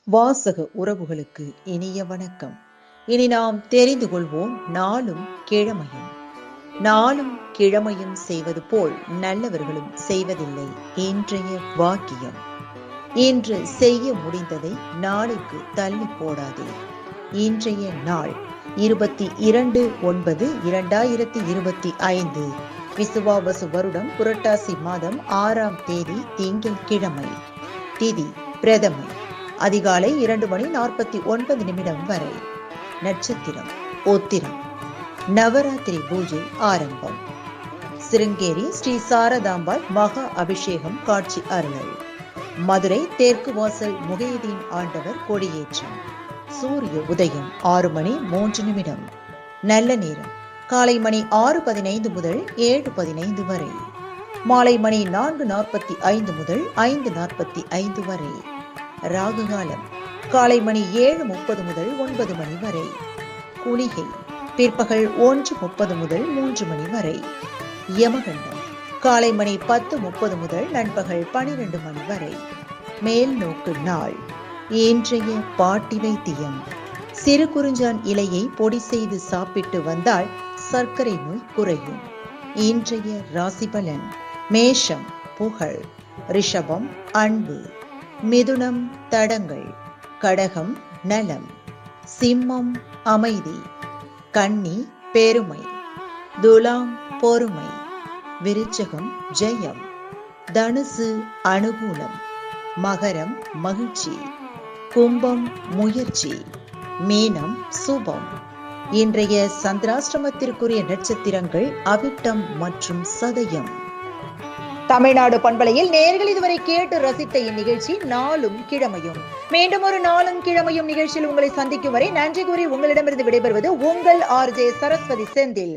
வாசக உறவுகளுக்கு இனிய வணக்கம். இனி நாம் தெரிந்து கொள்வோம் நாளும் கிழமையும். நாளும் கிழமையும் செய்வது போல் நல்லவர்களும் செய்வதில்லை இன்றைய வாக்கியம். இன்று செய்ய முடிந்ததை நாளைக்கு தள்ளி போடாதே. இன்றைய நாள் 22/9/2025 விசுவாவசு வருடம் புரட்டாசி மாதம் 6ஆம் தேதி திங்கட்கிழமை. திதி பிரதமை. அதிகாலை 2:49 வரை. நட்சத்திரம் உத்திரம். நவராத்திரி பூஜை ஆரம்பம். சிருங்கேரி ஸ்ரீ சாரதாம்பாள் மகா அபிஷேகம் காட்சி அருளல். மதுரை தெற்கு வாசல் முகையதீன் ஆண்டவர் கொடியேற்றம். சூரிய உதயம் 6:03. நல்ல நேரம் காலை மணி 6:15 முதல் 7:15 வரை. மாலை மணி 4:45 முதல் 5:45 வரை. ராகு காலம் காலை மணி 7:30 முதல் 9 மணி வரை. குளிகை பிற்பகல் 1:30 முதல் 3 மணி வரை. யமகண்டம் காலை மணி 10:30 முதல் நண்பகல் 12 மணி வரை. மேல் நோக்கு நாள். இன்றைய பாட்டி வைத்தியம். சிறு குறிஞ்சான் இலையை பொடி செய்து சாப்பிட்டு வந்தால் சர்க்கரை நோய் குறையும். இன்றைய ராசி பலன். மேஷம் புகழ், ரிஷபம் அன்பு, மிதுனம் தடங்கள், கடகம் நலம், சிம்மம் அமைதி, கன்னி பெருமை, துலாம் பொறுமை, விருச்சகம் ஜெயம், தனுசு அனுகூலம், மகரம் மகிழ்ச்சி, கும்பம் முயற்சி, மீனம் சுபம். இன்றைய சந்திராஷ்டமத்திற்குரிய நட்சத்திரங்கள் அவிட்டம் மற்றும் சதயம். தமிழ்நாடு பண்பலையில் நேயர்கள் இதுவரை கேட்டு ரசித்த இந்நிகழ்ச்சி நாளும் கிழமையும். மீண்டும் ஒரு நாளும் கிழமையும் நிகழ்ச்சியில் உங்களை சந்திக்கும் வரை நன்றி கூறி உங்களிடமிருந்து விடைபெறுவது உங்கள் RJ சரஸ்வதி செந்தில்.